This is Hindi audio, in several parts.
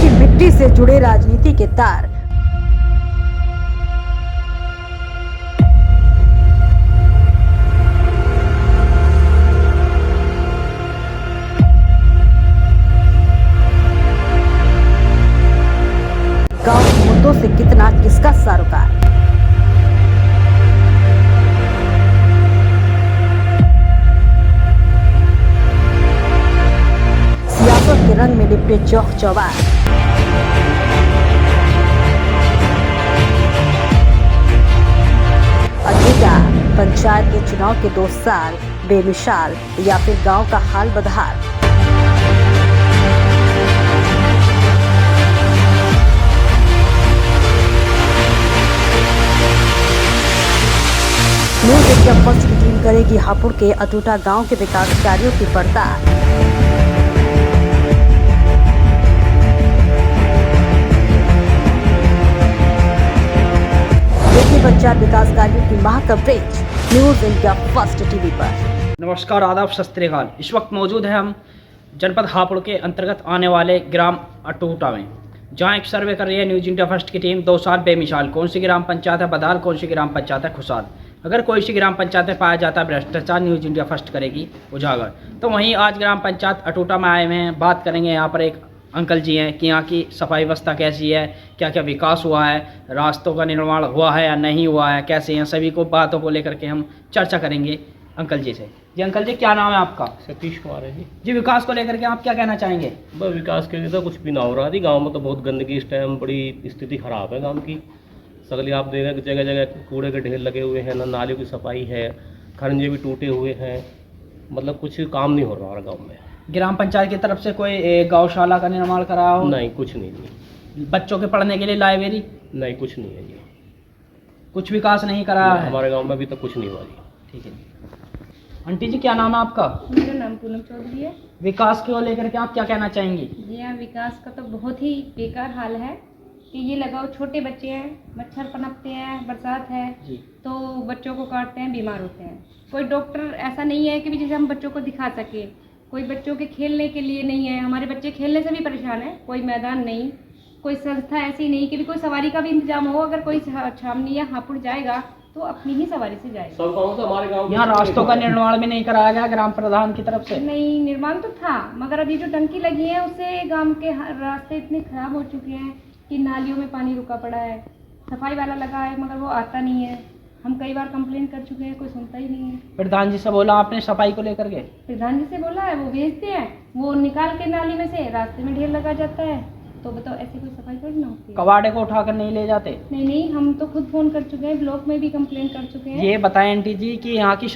की मिट्टी से जुड़े राजनीति के तार। गांव के मुद्दों से कितना किसका सरोकार। सियासत के रंग में लिपटे चौक चौबार। अजूबा पंचायत के चुनाव के 2 साल बेमिसाल या फिर गांव का हाल बदहाल। न्यूज इंडिया फर्स्ट की टीम करेगी हापुड़ के अटूटा गांव के विकास कार्यों की पड़ताल। देखिए पंचायत विकास कार्यों की महा coverage news India first TV पर। नमस्कार, आदाब, सत श्री अकाल। इस वक्त मौजूद है हम जनपद हापुड़ के अंतर्गत आने वाले ग्राम अटूटा में, जहां एक सर्वे कर रही है न्यूज इंडिया फर्स्ट की टीम। 2 साल बेमिसाल। कौन सी ग्राम पंचायत है बदाल, कौन सी ग्राम पंचायत है खुशाल। अगर कोई सी ग्राम पंचायत में पाया जाता है भ्रष्टाचार, न्यूज इंडिया फर्स्ट करेगी उजागर। तो वहीं आज ग्राम पंचायत अटूटा में आए हुए हैं। बात करेंगे, यहाँ पर एक अंकल जी हैं कि यहाँ की सफाई व्यवस्था कैसी है, क्या क्या विकास हुआ है, रास्तों का निर्माण हुआ है या नहीं हुआ है, कैसे हैं, सभी को बातों को लेकर के हम चर्चा करेंगे अंकल जी से। जी अंकल जी, क्या नाम है आपका? सतीश कुमार है जी। जी, विकास को लेकर के आप क्या कहना चाहेंगे? बस विकास के लिए तो कुछ भी ना हो रहा थी। गांव में तो बहुत गंदगी, इस टाइम बड़ी स्थिति खराब है गांव की। सगली आप देख रहे हैं, जगह जगह कूड़े के ढेर लगे हुए हैं, ना नालियों की सफाई है, खरंजे भी टूटे हुए हैं। मतलब कुछ काम नहीं हो रहा गांव में। ग्राम पंचायत की तरफ से कोई गौशाला का निर्माण कराया हो? नहीं, कुछ नहीं। बच्चों के पढ़ने के लिए लाइब्रेरी? नहीं, कुछ नहीं है जी। कुछ विकास नहीं कराया है हमारे गांव में अभी तक कुछ नहीं हुआ जी। ठीक है। आंटी जी, क्या नाम है आपका? मेरा नाम पूनम चौधरी है। विकास को लेकर के आप क्या कहना चाहेंगी? जी हाँ, विकास का तो बहुत ही बेकार हाल है कि ये लगाओ, छोटे बच्चे हैं, मच्छर पनपते हैं, बरसात है जी। तो बच्चों को काटते हैं, बीमार होते हैं। कोई डॉक्टर ऐसा नहीं है कि भी जैसे हम बच्चों को दिखा सके। कोई बच्चों के खेलने के लिए नहीं है। हमारे बच्चे खेलने से भी परेशान है। कोई मैदान नहीं, कोई संस्था ऐसी नहीं कि भी कोई सवारी का भी इंतजाम हो। अगर कोई छावनी या हापुड़ जाएगा तो अपनी ही सवारी से जाएगा। सब गाँव से हमारे गाँव यहाँ रास्तों का निर्माण भी नहीं कराया गया ग्राम प्रधान की तरफ से? नहीं, निर्माण तो था, मगर अभी जो टंकी लगी है उससे गांव के रास्ते इतने खराब हो चुके हैं कि नालियों में पानी रुका पड़ा है। सफाई वाला लगा है मगर वो आता नहीं है। हम कई बार कंप्लेन कर चुके हैं, कोई सुनता ही नहीं है। प्रधान जी से बोला आपने सफाई को लेकर के? प्रधान जी से बोला है, वो भेजते हैं, वो निकाल के नाली में से रास्ते में ढेर लगा जाता है। तो बताओ, ऐसी कोई सफाई थोड़ी ना होती है। कबाड़े को उठाकर नहीं ले जाते? नहीं, हम तो खुद फोन कर चुके हैं, ब्लॉक में भी कंप्लेन कर चुके हैं। ये बताएं आंटी जी कि यहाँ की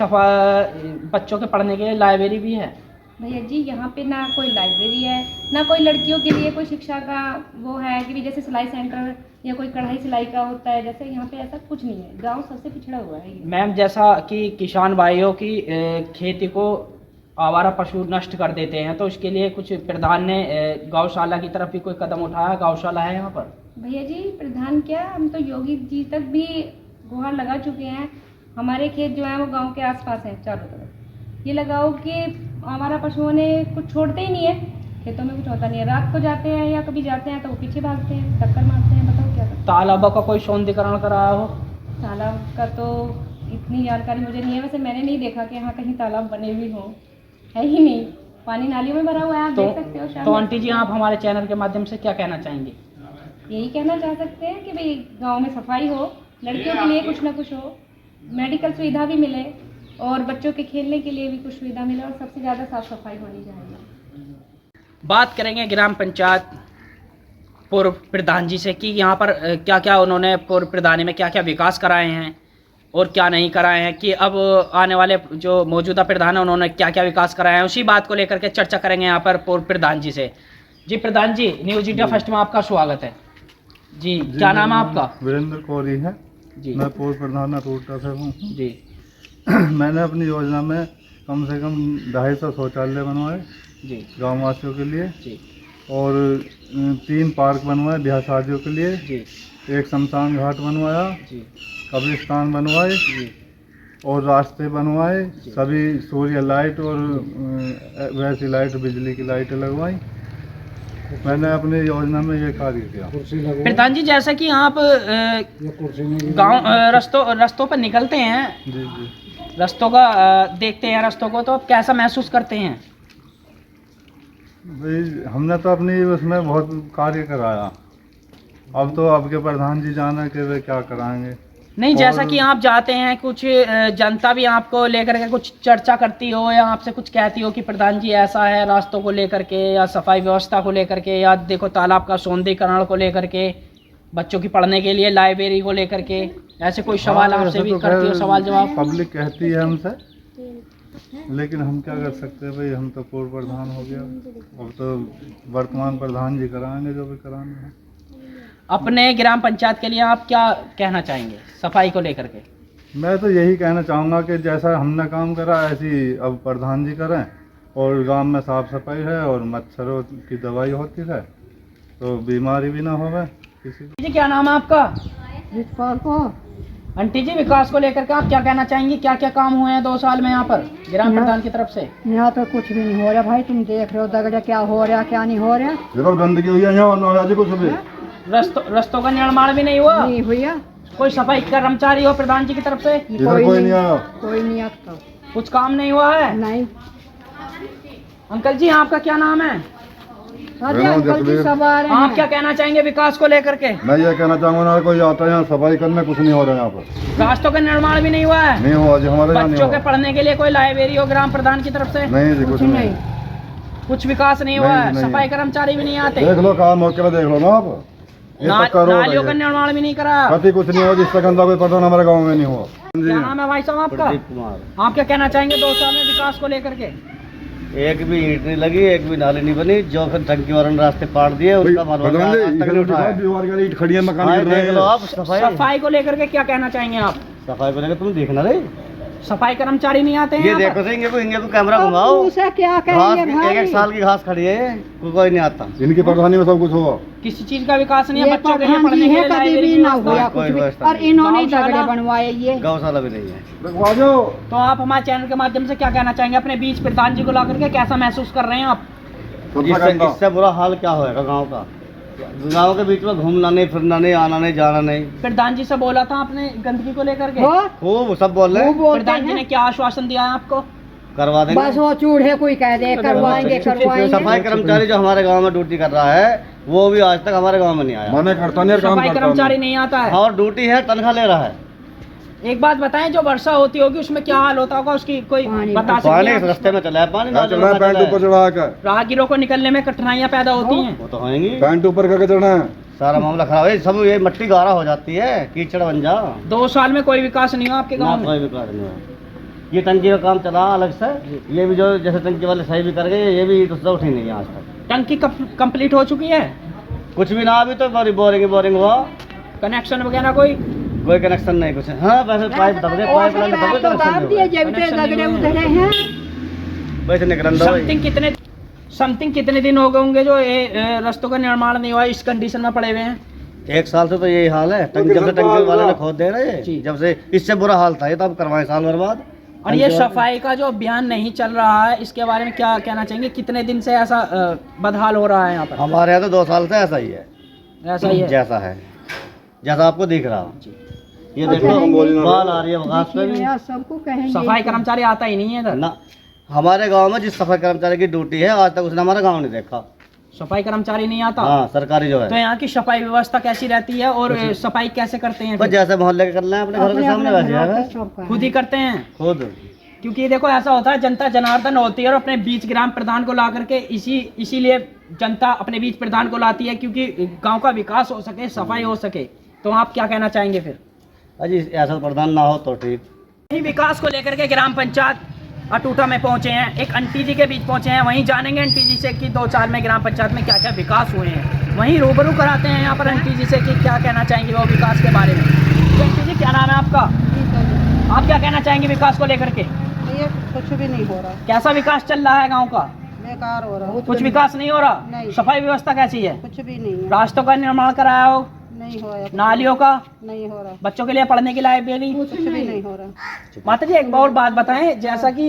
बच्चों के पढ़ने के लिए लाइब्रेरी भी है? भैया जी, यहाँ पे ना कोई लाइब्रेरी है, ना कोई लड़कियों के लिए कोई शिक्षा का वो है कि भी जैसे सिलाई सेंटर या कोई कढ़ाई सिलाई का होता है, जैसे यहाँ पे ऐसा कुछ नहीं है। गांव सबसे पिछड़ा हुआ है ये। मैम, जैसा कि किसान भाइयों की खेती को आवारा पशु नष्ट कर देते हैं, तो इसके लिए कुछ प्रधान ने गौशाला की तरफ भी कोई कदम उठाया? गौशाला है यहाँ पर? भैया जी, प्रधान क्या, हम तो योगी जी तक भी गुहार लगा चुके हैं। हमारे खेत जो है वो गांव के आसपास हैं चारों तरफ। ये लगाओ कि हमारा पशुओं ने कुछ छोड़ते ही नहीं है, खेतों में कुछ होता नहीं है। रात को जाते हैं या कभी जाते हैं तो वो पीछे भागते हैं, टक्कर मारते हैं। बताओ क्या करते हैं। तालाबों का कोई सौंदर्यीकरण कराया हो? तालाब का तो इतनी जानकारी मुझे नहीं है। वैसे मैंने नहीं देखा कि यहाँ कहीं तालाब बने भी हों, है ही नहीं। पानी नालियों में भरा हुआ है, आप देख सकते हो। तो आंटी जी, आप हमारे चैनल के माध्यम से क्या कहना चाहेंगे? यही कहना चाह सकते हैं कि भाई गांव में सफाई हो, लड़कियों के लिए कुछ ना कुछ हो, मेडिकल सुविधा भी मिले और बच्चों के खेलने के लिए भी कुछ सुविधा मिले और सबसे ज़्यादा साफ सफाई होनी चाहिए। बात करेंगे ग्राम पंचायत पूर्व प्रधान जी से कि यहाँ पर क्या क्या उन्होंने पूर्व प्रधानी में क्या क्या विकास कराए हैं और क्या नहीं कराए हैं, कि अब आने वाले जो मौजूदा प्रधान है उन्होंने क्या क्या विकास कराया है। उसी बात को लेकर के चर्चा करेंगे यहाँ पर पूर्व प्रधान जी से। जी प्रधान जी, न्यूज इंडिया फर्स्ट में आपका स्वागत है। जी, क्या नाम है आपका? वीरेंद्र कौरी है जी। मैं पूर्व प्रधान अटूटा से हूँ जी। मैंने अपनी योजना में कम से कम 250 शौचालय बनवाए जी। गाँव वासियों के लिए जी। और 3 पार्क बनवाए ब्याह शादियों के लिए जी। 1 शमशान घाट बनवाया जी। कब्रिस्तान बनवाए जी। और रास्ते बनवाए। सभी सूर्य लाइट और वैसी लाइट, बिजली की लाइटें लगवाई मैंने अपनी योजना में ये कार्य किया। प्रधान जी, जैसा कि आप गांव रस्तों पर निकलते हैं, जी जी। रस्तों का देखते हैं रस्तों को, तो आप कैसा महसूस करते हैं? भाई हमने तो अपनी उसमें बहुत कार्य कराया, अब तो आपके प्रधान जी जाना कि वे क्या कराएंगे। नहीं, जैसा और- कि आप जाते हैं, कुछ जनता भी आपको लेकर के कुछ चर्चा करती हो या आपसे कुछ कहती हो कि प्रधान जी ऐसा है रास्तों को लेकर के, या सफाई व्यवस्था को लेकर के, या देखो तालाब का सौंदर्यीकरण को लेकर के, बच्चों की पढ़ने के लिए लाइब्रेरी को लेकर के, ऐसे कोई सवाल हाँ, आपसे ऐसे भी तो करती हो, खैर सवाल जवाब? पब्लिक कहती है हमसे, लेकिन हम क्या कर सकते हैं भाई, हम तो पूर्व प्रधान हो गया, अब तो वर्तमान प्रधान जी कराएंगे जो भी कराना है। अपने ग्राम पंचायत के लिए आप क्या कहना चाहेंगे सफाई को लेकर के? मैं तो यही कहना चाहूँगा कि जैसा हमने काम करा ऐसी अब प्रधान जी करें, और गांव में साफ सफाई है और मच्छरों की दवाई होती है तो बीमारी भी ना होवे किसी को। जी, क्या नाम है आपका? आंटी जी, विकास को लेकर के आप क्या कहना चाहेंगे? क्या क्या काम हुए हैं 2 साल में यहाँ पर ग्राम प्रधान की तरफ से? यहाँ तो कुछ भी नहीं हो रहा भाई, तुम देख रहे हो दगड़े क्या हो रहा क्या नहीं हो रहा। देखो गंदगी हुई है यहाँ, ना आज कुछ भी रस्तों का निर्माण भी नहीं हुआ? नहीं हुआ, कोई सफाई कर्मचारी हो प्रधान जी की तरफ से? इधर कोई नहीं आया। कोई नहीं आता। कुछ काम नहीं हुआ है? नहीं अंकल जी, आपका क्या नाम है? अरे अंकल जी सब आ रहे आप हैं। क्या कहना चाहेंगे विकास को लेकर के? मैं ये कहना चाहूँगा ना, कोई आता है यहाँ सफाई करने, कुछ नहीं हो रहा है यहाँ पर, रास्तों का निर्माण भी नहीं हुआ है? नहीं हुआ जी, हमारे यहाँ नहीं बच्चों के हुआ। पढ़ने के लिए कोई लाइब्रेरी हो ग्राम प्रधान की तरफ से? नहीं जी, कुछ नहीं। कुछ विकास नहीं हुआ है? नहीं। सफाई कर्मचारी भी नहीं आते? देख लो काम मौके पे, देख लो ना आप, ये तक करो नालियों का निर्माण भी नहीं करा? कभी कुछ नहीं हुआ, जिससे गंदा कोई प्रधान हमारे गाँव में नहीं हुआ। क्या नाम है भाई साहब आपका? प्रदीप कुमार। आप क्या कहना चाहेंगे 2 साल में विकास को लेकर के? एक भी ईंट नहीं लगी, एक भी नाली नहीं बनी, जो फिर टंकी वाले ने रास्ते पाड़ दिए उसका मरवाना आज तक नहीं उठाया। ईट खड़ी है, मकान हाँ, गिर रहे देख हैं। लो आप सफाई सफाई को लेकर के क्या कहना चाहेंगे आप? सफाई को लेकर तुम देखना रे, सफाई कर्मचारी नहीं आते हैं ये यहाँ पर? देखो तो इनके तो कैमरा घुमाओ, उसे क्या घास कहेंगे भाई। एक साल की घास खड़ी है, कोई नहीं आता। इनकी प्रधानी में सब कुछ हुआ। किसी चीज का विकास नहीं है? ये बच्चों के लिए प्रधान पढ़ने जी के है, लिए कभी लाइब्रेरी भी की ना व्यवस्था? हुआ कोई कुछ भी, व्यवस्था और इन्होंने ही गौशाला? दगड़े बनवाए ये। गौशाला भी नहीं है। तो आप हमारे चैनल के माध्यम से क्या कहना चाहेंगे? अपने बीच प्रधान जी को ला करके कैसा महसूस कर रहे हैं आप? इससे बुरा हाल क्या होएगा गांव का? गांव के बीच में घूमना नहीं, फिरना नहीं, आना नहीं, जाना नहीं। प्रधान जी से बोला था आपने गंदगी को लेकर के? हो खूब सब बोल रहे वो हैं, बोलते प्रधान जी ने हैं क्या आश्वासन दिया है आपको? करवा देंगे। बस वो चूड़े कोई कह दे करवाएंगे करवाएंगे। सफाई कर्मचारी जो हमारे गांव में ड्यूटी कर रहा है वो भी आज तक हमारे गांव में नहीं आया। मना करता नहीं, काम सफाई करता कर्मचारी नहीं। नहीं आता है? और ड्यूटी है, तनख्वाह ले रहा है। एक बात बताएं, जो वर्षा होती होगी उसमें क्या हाल होता होगा उसकी कोई पानी- बता पानी सकते इस हैं? रास्ते में चला है, पानी ना चढ़ा है, पैंट ऊपर चढ़ा कर, राहगीरों को निकलने में कठिनाइयां पैदा होती हैं? वो तो होंगी, पैंट ऊपर करके चढ़ना है। सारा मामला खराब है। सब ये मट्टी गारा हो जाती है, कीचड़ बन जा। 2 साल में कोई विकास नहीं हुआ आपके ना गांव में? कोई विकास नहीं हुआ। ये टंकी का काम चला अलग से, ये भी जो जैसे टंकी वाले सही भी कर गए, ये भी तो उठी नहीं है आज तक। टंकी कंप्लीट हो चुकी है? कुछ भी ना, अभी तो बोरिंग हुआ, कनेक्शन वगैरह कोई? कोई कनेक्शन नहीं कुछ। हाँ वैसे पाइप दब गए, पाइप लाइन दब गए, तो कनेक्शन दाब नहीं दिए हुआ। जब से कनेक्शन दगड़े नहीं हुए। उधरे हैं। वैसे निकरंदा भाई। समथिंग कितने दिन हो गए होंगे जो ये रास्तों का निर्माण नहीं हुआ, इस कंडीशन में पड़े हुए हैं? 1 साल से तो यही हाल है। जब से टंकी वाले ने खोद दे रहे जी। हैं, जब से इससे बुरा हाल था, ये तो अब करवाएं साल भर बाद। और ये सफाई का जो अभियान नहीं चल रहा है, इसके बारे में क्या कहना चाहेंगे? कितने दिन से ऐसा बदहाल हो रहा है यहाँ पर? हमारे यहाँ तो 2 साल से ऐसा ही है, ऐसा ही है? जैसा है, जैसा आपको दिख रहा हो। जी। ये देखो बाल आ रही है घास पे भी। यार सबको कहेंगे सफाई कर्मचारी आता ही नहीं है इधर? ना, हमारे गांव में जिस सफाई कर्मचारी की ड्यूटी है आज तक उसने हमारा गांव नहीं देखा। सफाई कर्मचारी नहीं आता? हाँ, सरकारी जो तो है, यहाँ की सफाई व्यवस्था कैसी रहती है और सफाई कैसे करते हैं बस फिर? जैसे मोहल्ले के कर रहे हैं अपने घर के सामने वैसे है खुद ही करते हैं? खुद। क्योंकि देखो ऐसा होता है, जनता जनार्दन होती है और अपने बीच ग्राम प्रधान को ला करके इसीलिए जनता अपने बीच प्रधान को लाती है, क्योंकि गांव का विकास हो सके, सफाई हो सके। तो आप क्या कहना चाहेंगे फिर? अजी ऐसा प्रधान ना हो तो ठीक। यही विकास को लेकर के ग्राम पंचायत अटूटा में पहुंचे हैं, एक आंटी जी के बीच पहुंचे हैं। वहीं जानेंगे आंटी जी से कि 2 साल में ग्राम पंचायत में क्या क्या विकास हुए हैं। वहीं रूबरू कराते हैं यहाँ पर आंटी जी से कि क्या कहना चाहेंगे वो विकास के बारे में। तो आंटी जी, क्या नाम है आपका? आप क्या कहना चाहेंगे विकास को लेकर के? ये कुछ भी नहीं हो रहा, कैसा विकास चल रहा है गाँव का? बेकार हो रहा, कुछ विकास नहीं हो रहा? नहीं। सफाई व्यवस्था कैसी है? कुछ भी नहीं है, रास्तों का निर्माण कराया हो? नहीं हो रहा, नालियों का? नहीं हो रहा, बच्चों के लिए पढ़ने की लाइब्रेरी? कुछ भी नहीं हो रहा। माता जी, एक और बात बताएं, जैसा कि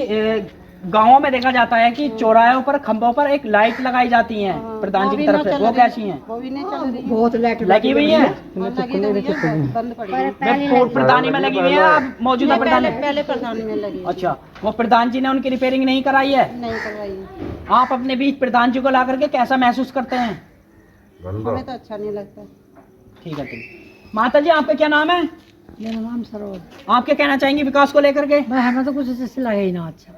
गाँवों में देखा जाता है कि चौराहों पर खंभों पर एक लाइट लगाई जाती है प्रधान जी की तरफ से, वो कैसी है? बहुत लाइट लगी हुई है? प्रधानी में लगी हुई है, अब मौजूदा प्रधानी? पहले प्रधानी में लगी। अच्छा, वो प्रधान जी ने उनकी रिपेयरिंग नहीं कराई है? नहीं करवाई। आप अपने बीच प्रधान जी को ला करके कैसा महसूस करते हैं? हमें तो अच्छा नहीं लगता। ठीक है, ठीक। माता जी, आपका क्या नाम है? मेरा नाम सरोज। आप क्या कहना चाहेंगे विकास को लेकर के? भाई हमें तो कुछ इससे लगा ही ना अच्छा,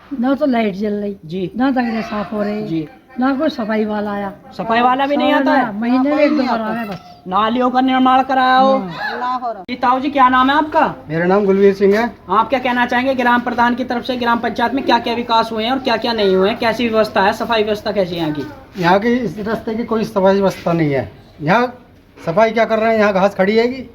ना तो लाइट जल रही जी ना तगड़े साफ हो रहे जी, ना कोई सफाई वाला आया, सफाई वाला भी नहीं आता है? महीने में एक दो बार आ रहा है बस। नालियों का निर्माण कराया हो? ना हो रहा। जी ताऊ जी, क्या नाम है आपका? मेरा नाम गुलवीर सिंह है। आप क्या कहना चाहेंगे ग्राम प्रधान की तरफ से ग्राम पंचायत में क्या क्या विकास हुए हैं और क्या क्या नहीं हुए हैं? कैसी व्यवस्था है, सफाई व्यवस्था कैसी है यहाँ की? यहाँ की इस रास्ते की कोई सफाई व्यवस्था नहीं है। यहाँ सफाई क्या कर रहे हैं, यहाँ घास खड़ी हैगी।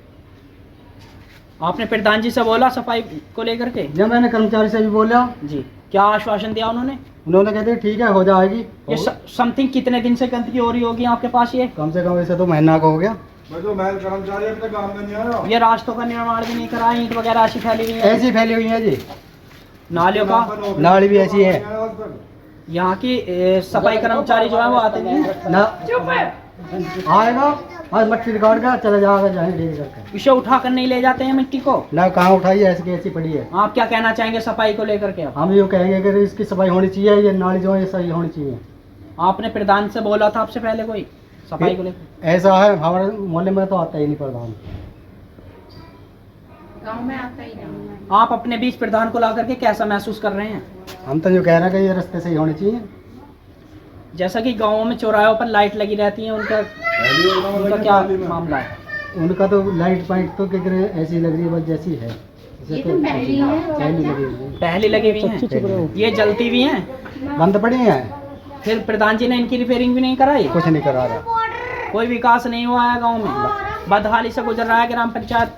आपने प्रधान जी से बोला सफाई को लेकर के? जब मैंने कर्मचारी से भी बोला, जी, क्या आश्वासन दिया उन्होंने? उन्होंने कहते ठीक है हो जाएगी। ये समथिंग कितने दिन से गंदगी हो रही होगी आपके पास? ये कम से कम वैसे तो महीना का हो गया। जो महल कर्मचारी अपने काम में नहीं आ रहा। ये रास्तों का निर्माण भी नहीं करा, ईंट वगैरह ऐसी फैली हुई है, ऐसी फैली हुई है जी। नालियों का नाली भी ऐसी है। यहाँ की सफाई कर्मचारी जो है वो आते नहीं हैं। ना आएगा आज मट्टी रिकॉर्ड का चला जाएगा जहाँ डील करके। इसे उठा कर नहीं ले जाते हैं मिट्टी को? ना कहाँ उठाई है, ऐसी की ऐसी पड़ी है। आप क्या कहना चाहेंगे सफाई को लेकर के? हम ये कहेंगे कि इसकी सफाई होनी चाहिए, ये नाली जो है ये सही होनी चाहिए। आपने प्रधान से बोला था आपसे पहले कोई सफाई को लेकर? ऐसा है हमारे मोहल्ले में तो आता ही नहीं प्रधान। गाँव में आता ही नहीं। आप अपने बीच प्रधान को ला करके कैसा महसूस कर रहे हैं? हम तो जो कह रहे हैं कि ये रास्ते सही होने चाहिए। जैसा कि गाँवों में चौराहों पर लाइट लगी रहती है, उनका क्या मामला है? उनका तो लाइट पाइट तो क्या करें ऐसी लग रही है बस जैसी है। जैसे तो पहली लगी हुई है। पहले लगी हुई हैं, ये जलती भी हैं, बंद पड़ी है। फिर प्रधान जी ने इनकी रिपेयरिंग भी नहीं कराई? कुछ नहीं करा रहा। कोई विकास नहीं हुआ है गांव में, बदहाली से गुजर रहा है ग्राम पंचायत।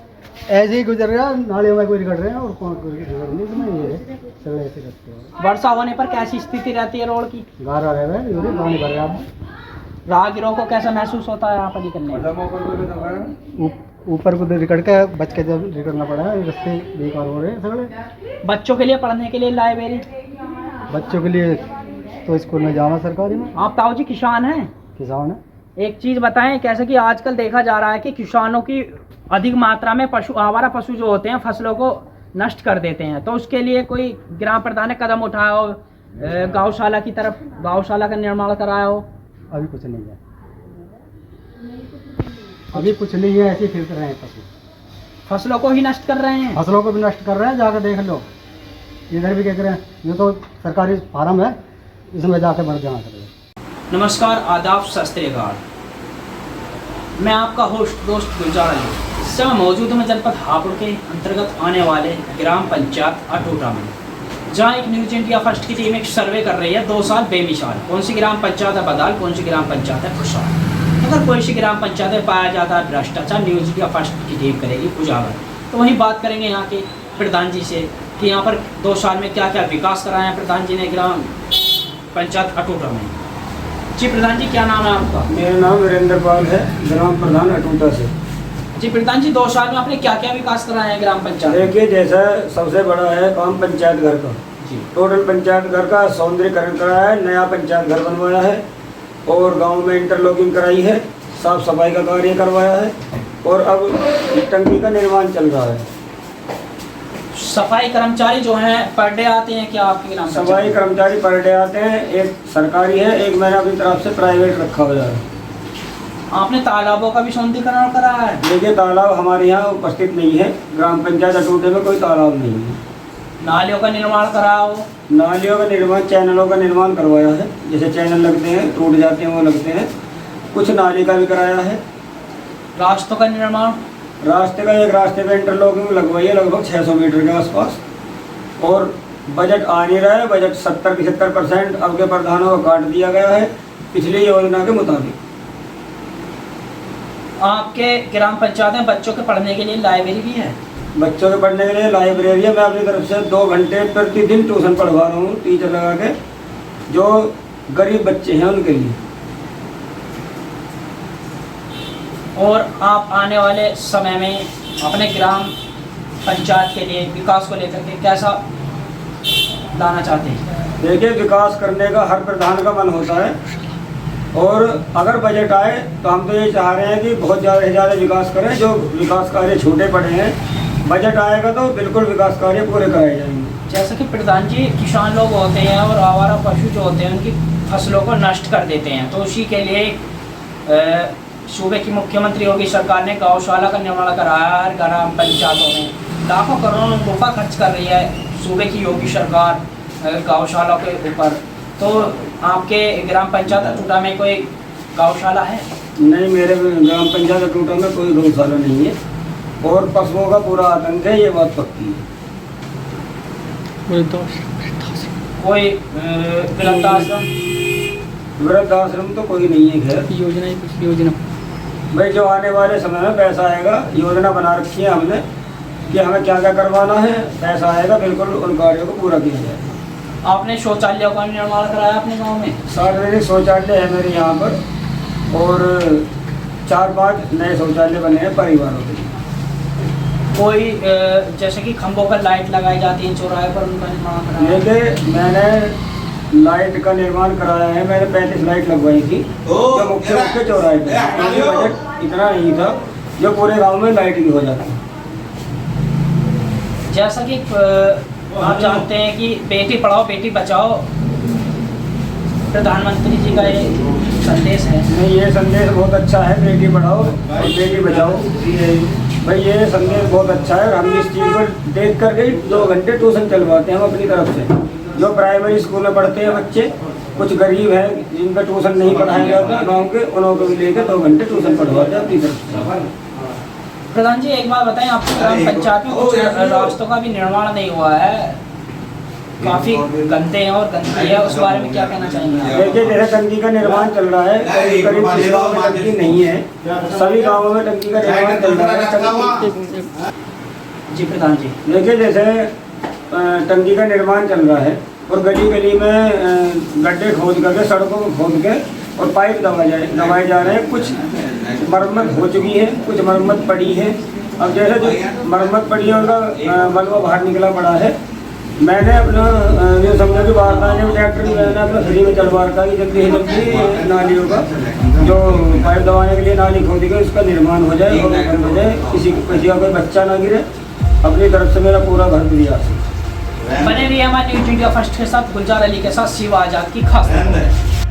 ऐसे ही गुजर रहा, नालियों में कोई रिकट रहे हैं और कौन कोई रिकट नहीं समझ ये चल ऐसे करते हैं। वर्षा होने पर कैसी स्थिति रहती है रोड की? गारा रहे हैं यूरी पानी भर गया। राहगीरों को कैसा महसूस होता है यहाँ पर निकलने में? ऊपर को रिकट के बच के जब रिकटना पड़ा है, रास्ते बेकार हो रहे हैं सगड़े। बच्चों के लिए पढ़ने के लिए लाइब्रेरी? बच्चों के लिए तो स्कूल में जाना सरकारी में। आप ताऊ जी किसान हैं? किसान है। एक चीज़ बताएं, कैसे कि आजकल देखा जा रहा है कि किसानों की अधिक मात्रा में पशु आवारा पशु जो होते हैं फसलों को नष्ट कर देते हैं, तो उसके लिए कोई ग्राम प्रधान ने कदम उठाया हो, गौशाला की तरफ गौशाला का निर्माण कराया हो? अभी कुछ नहीं है, अभी कुछ नहीं है। ऐसे ही फिरते रहे हैं पशु, फसलों को ही नष्ट कर रहे हैं। फसलों को भी नष्ट कर रहे हैं। जाकर देख लो, इधर भी क्या करें, ये तो सरकारी फार्म है, इसमें जाकर मर जाना चाहिए। नमस्कार, आदाब, सत श्री अकाल। मैं आपका होस्ट दोस्त गुलजार अली। इस समय मौजूद हूँ जनपद हापुड़ के अंतर्गत आने वाले ग्राम पंचायत अटूटा में, जहाँ एक न्यूज इंडिया फर्स्ट की टीम एक सर्वे कर रही है 2 साल बेमिसाल। कौन सी ग्राम पंचायत है बदाल, कौन सी ग्राम पंचायत है खुशहाल। अगर कोई सी ग्राम पंचायत में पाया जाता है भ्रष्टाचार, न्यूज इंडिया फर्स्ट की टीम करेगी उजागर। तो वहीं बात करेंगे यहाँ के प्रधान जी से कि यहाँ पर 2 साल में क्या क्या विकास कराया है प्रधान जी ने ग्राम पंचायत अटूटा में। जी प्रधान जी, क्या नाम है आपका? मेरा नाम वीरेंद्र पाल है, ग्राम प्रधान अटूटा से। जी प्रधान जी, 2 साल में आपने क्या क्या विकास कराया है ग्राम पंचायत? देखिए, जैसा सबसे बड़ा है काम पंचायत घर का। जी, टोटल पंचायत घर का सौंदर्यकरण कराया है, नया पंचायत घर बनवाया है और गांव में इंटरलॉकिंग कराई है, साफ सफाई का कार्य करवाया है और अब टंकी का निर्माण चल रहा है। सफाई कर्मचारी जो हैं पर डे आते हैं क्या आपके ग्राम पंचायत? सफाई कर्मचारी पर डे आते हैं, एक सरकारी है, एक मैंने अपनी तरफ से प्राइवेट रखा हुआ है। आपने तालाबों का भी सौंदर्यीकरण कराया है? देखिए, तालाब हमारे यहाँ उपस्थित नहीं है, ग्राम पंचायत अटूटे में कोई तालाब नहीं है। नालियों का निर्माण कराया हो? नालियों का निर्माण, चैनलों का निर्माण करवाया है, जैसे चैनल लगते हैं टूट जाते हैं वो लगते हैं, कुछ नाली का भी कराया है। रास्तों का निर्माण? रास्ते का, एक रास्ते पे इंटरलॉकिंग लगवाई है लगभग 600 मीटर के आसपास और बजट आ नहीं रहा है। बजट 70-75% अब के प्रधानों को काट दिया गया है पिछली योजना के मुताबिक। आपके ग्राम पंचायत में बच्चों के पढ़ने के लिए लाइब्रेरी भी है? बच्चों के पढ़ने के लिए लाइब्रेरी है, मैं अपनी तरफ से 2 घंटे प्रतिदिन ट्यूशन पढ़वा रहा हूँ टीचर लगा के, जो गरीब बच्चे हैं उनके लिए। और आप आने वाले समय में अपने ग्राम पंचायत के लिए विकास को लेकर के कैसा लाना चाहते हैं? देखिए, विकास करने का हर प्रधान का मन होता है, और अगर बजट आए तो हम तो ये चाह रहे हैं कि बहुत ज़्यादा से ज़्यादा विकास करें। जो विकास कार्य छूटे पड़े हैं, बजट आएगा तो बिल्कुल विकास कार्य पूरे कराए जाएंगे। जैसा कि प्रधान जी, किसान लोग होते हैं और आवारा पशु जो होते हैं उनकी फसलों को नष्ट कर देते हैं, तो उसी के लिए सूबे की मुख्यमंत्री योगी सरकार ने गौशाला का निर्माण कराया है ग्राम पंचायतों में। लाखों करोड़ों रुपया खर्च कर रही है सूबे की योगी सरकार गौशाला के ऊपर। तो आपके ग्राम पंचायत अटूटा में कोई गौशाला है? नहीं, मेरे ग्राम पंचायत अटूटा में कोई गौशाला नहीं है, और पशुओं का पूरा आतंक है, ये बात पक्की है। कोई वृद्धाश्रम? वृद्धाश्रम तो कोई नहीं है। खैर, योजना भाई जो आने वाले समय में पैसा आएगा, योजना बना रखी है हमने कि हमें क्या क्या करवाना है, पैसा आएगा बिल्कुल उन कार्यों को पूरा किया जाएगा। आपने शौचालयों का निर्माण कराया अपने गांव में? सार्वजनिक शौचालय है मेरे यहाँ पर, और 4-5 नए शौचालय बने हैं परिवारों के लिए। कोई जैसे कि खंभों पर लाइट लगाई जाती है चौराहे पर, उनका निर्माण कराया? देखिए, मैंने लाइट का निर्माण कराया है, मैंने 35 लाइट लगवाई थी जो मुख्य चौराहे पे। क्योंकि बजट इतना नहीं था जो पूरे गांव में लाइट भी हो जाती। जैसा कि आप जानते हैं कि बेटी पढ़ाओ बेटी बचाओ प्रधानमंत्री जी का ये संदेश है। नहीं, ये संदेश बहुत अच्छा है, बेटी पढ़ाओ और बेटी बचाओ। भाई ये संदेश बहुत अच्छा है, और हम इस चीज़ को देख करके 2 घंटे ट्यूशन चलवाते हैं हम अपनी तरफ से। जो प्राइमरी स्कूल में पढ़ते हैं बच्चे, कुछ गरीब हैं जिनका ट्यूशन नहीं पढ़ाया जाता गाँव के, उन्हों को भी लेकर 2 घंटे ट्यूशन पढ़वाते हैं अपनी तरफ से। प्रधान जी, एक बात बताएं, आपकी ग्राम पंचायत में कुछ रास्तों का भी निर्माण नहीं हुआ है, काफ़ी गंदे हैं और गंदगी है, उस बारे में क्या कहना चाहेंगे? देखिए, जैसे टंकी का निर्माण चल रहा है, करीब करीब 30 गाँव में टंकी नहीं है, सभी गाँवों में टंकी का निर्माण चल रहा है। जी प्रधान जी, देखिए, जैसे टंकी का निर्माण चल रहा है और गली गली में गड्ढे खोद करके, सड़कों को खोद के और पाइप दबाए जा रहे हैं। कुछ मरम्मत हो चुकी है, कुछ मरम्मत पड़ी है। अब जैसे जो मरम्मत पड़ी है उनका मलबा बाहर निकला पड़ा है। मैंने अपना जो समझो कि बारदाने में ट्रैक्टर मैंने अपना फ्री में चलवा रखा कि जल्दी से जल्दी नालियों का जो पाइप दबाने के लिए नाली खोदी गई उसका निर्माण हो जाए और घर हो जाए, किसी का कोई बच्चा ना गिरे। अपनी तरफ से मेरा पूरा घर प्रयास है। बने रहिए हमारे न्यूज़ इंडिया फर्स्ट के साथ, गुलजार अली के साथ शिवा आजाद की खास रिपोर्ट।